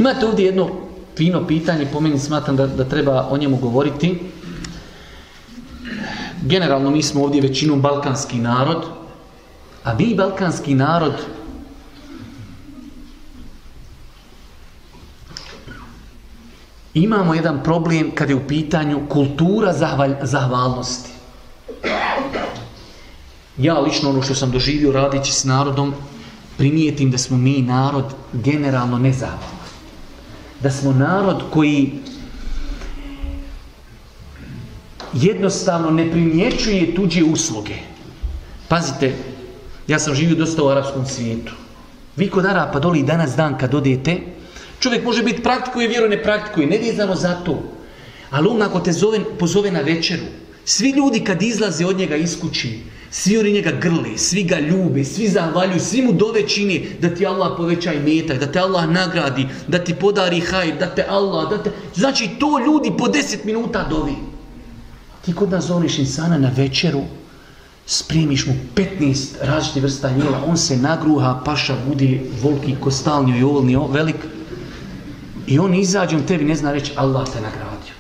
Imate ovdje jedno fino pitanje, po meni smatram da treba o njemu govoriti. Generalno mi smo ovdje većinom balkanski narod, a mi balkanski narod imamo jedan problem kad je u pitanju kultura zahvalnosti. Ja lično ono što sam doživio radeći s narodom, primijetim da smo mi narod generalno nezahvalan. Da smo narod koji jednostavno ne primjećuje tuđe usluge. Pazite, ja sam živio dosta u arapskom svijetu. Vi kod Arapa doli danas dan kad odete, čovjek može biti praktikuje, vjero ne praktikuje, ne vezano za to. Ali on ako te pozove na večeru, svi ljudi kad izlaze od njega iz kući, svi oni njega grle, svi ga ljube, svi zahvaljuju, svi mu dove čini da ti Allah poveća imetak, da te Allah nagradi, da ti podari hajr, da te Allah, da te... Znači to ljudi po 10 minuta dovi. Ti kod nas zoveš insana na večeru, spremiš mu 15 različitih vrsta jela, on se nagruha, paša bude volki, kostalni, ovolni, velik. I on izađe, on tebi ne zna reći Allah te nagradio.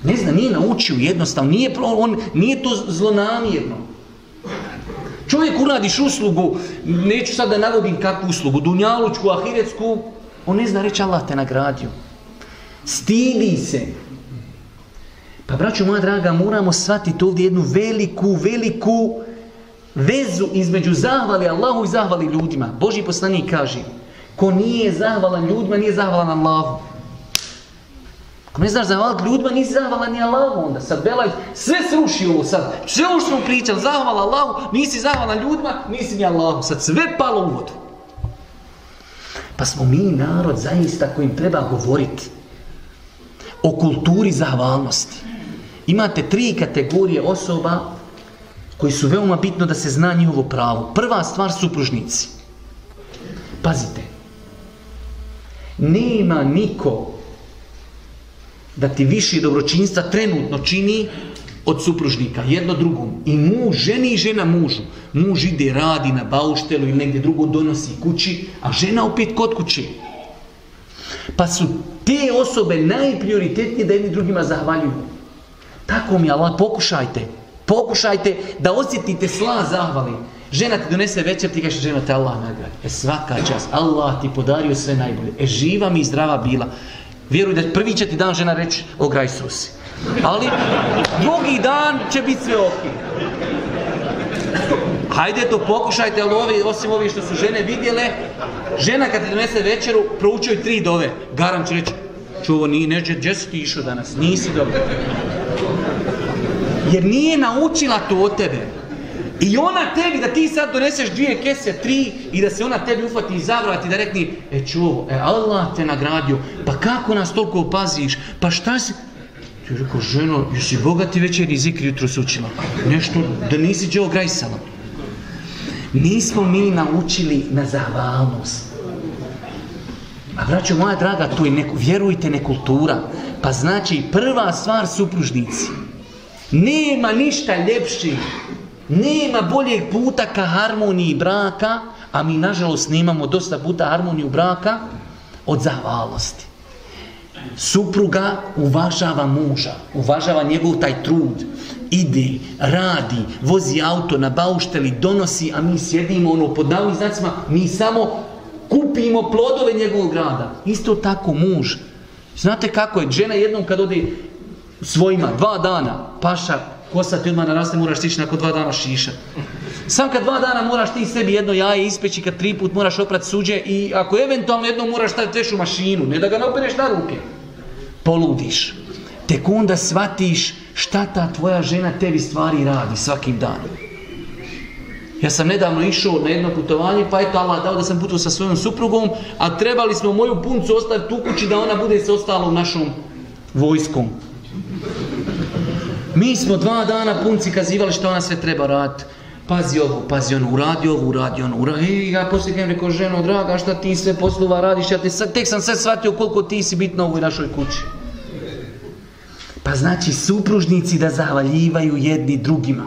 Ne zna, nije naučio jednostavno, nije to zlonamjerno. Čovjek uradiš uslugu, neću sad da navodim kakvu uslugu, dunjalučku, ahiretsku, on ne zna reći Allah te nagradio. Stidi se. Pa braćo moja draga, moramo shvatiti ovdje jednu veliku vezu između zahvali Allahu i zahvali ljudima. Božji poslanik kaže, ko nije zahvalan ljudima, nije zahvalan Allahu. Ako ne znaš zahvaliti ljudima, nisi zahvalan ni Allahu onda. Sad belaj, sve sruši ovo sad. Sve ovo što smo pričali, zahvala Allahu, nisi zahvalan ljudima, nisi ni Allahu. Sad sve palo u vodu. Pa smo mi narod zaista kojim treba govoriti o kulturi zahvalnosti. Imate 3 kategorije osoba koji su veoma bitno da se zna njihovo pravo. Prva stvar, supružnici. Pazite. Nema niko da ti više dobročinstva trenutno čini od supružnika, jedno drugom. I muž ženi i žena mužu. Muž ide, radi na bauštelu ili negdje drugo donosi kući, a žena opet kod kuće. Pa su te osobe najprioritetnije da jedni drugima zahvaljuju. Tako mi Allah, pokušajte da osjetite slast zahvali. Žena ti donese večer, ti kažeš žena te Allah nagradi. Svaka čast, Allah ti podario sve najbolje. Živa mi i zdrava bila. Vjeruj da prvi će ti dan žena reći ograj susi. Ali drugi dan će biti sve ok. Hajde to pokušajte, ali osim ovi što su žene vidjele, žena kad ti donese večeru, proučuj 3 dove. Garam će reći, čuvo, gdje si ti išao danas? Nisi dobro. Jer nije naučila to od tebe. I ona tebi, da ti sad doneseš 2 kese, 3 i da se ona tebi ufati i zavrati da rekni, čuvo, Allah te nagradio, pa kako nas toliko paziš, pa šta si... Ti je rekao, ženo, jesi bogati večerni zikr jutro se učila? Nešto, da nisi džeo grajsala. Nismo mi naučili na zahvalnost. A braćo moja draga, to je, vjerujte, nekultura. Pa znači, prva stvar supružnici. Nema ništa ljepši, nema boljeg puta ka harmoniji braka, a mi nažalost nemamo dosta puta harmoniju braka, od zahvalnosti. Supruga uvažava muža, uvažava njegov taj trud, ide, radi, vozi auto na baušteli, donosi, a mi sjedimo pod navodnim znacima, mi samo kupimo plodove njegovog rada. Isto tako muž. Znate kako je, žena jednom kad ode svojima, 2 dana, paša, kosa ti odmah naraste, moraš stići nakon 2 dana šiša. Sam kad 2 dana moraš ti sebi jedno jaje ispeći, kad 3 put moraš oprati suđe i ako eventualno jednom moraš staviti veš u mašinu, ne da ga ne opereš na ruke. Poludiš. Tek onda shvatiš šta ta tvoja žena tebi stvari radi svakim danom. Ja sam nedavno išao na jedno putovanje, pa eto Allah dao da sam putovao sa svojom suprugom, a trebali smo moju puncu ostaviti u kući da ona bude se ostala u našom vojskom. Mi smo 2 dana punci kazivali što ona sve treba raditi. Pazi ovo, pazi ono, uradi ovo, uradi ono, uradi. Ja poslije kajem rekao, ženo draga, šta ti sve poslova radiš, ja tek sam sve shvatio koliko ti si bitno u ovoj našoj kući. Pa znači supružnici da zahvaljivaju jedni drugima.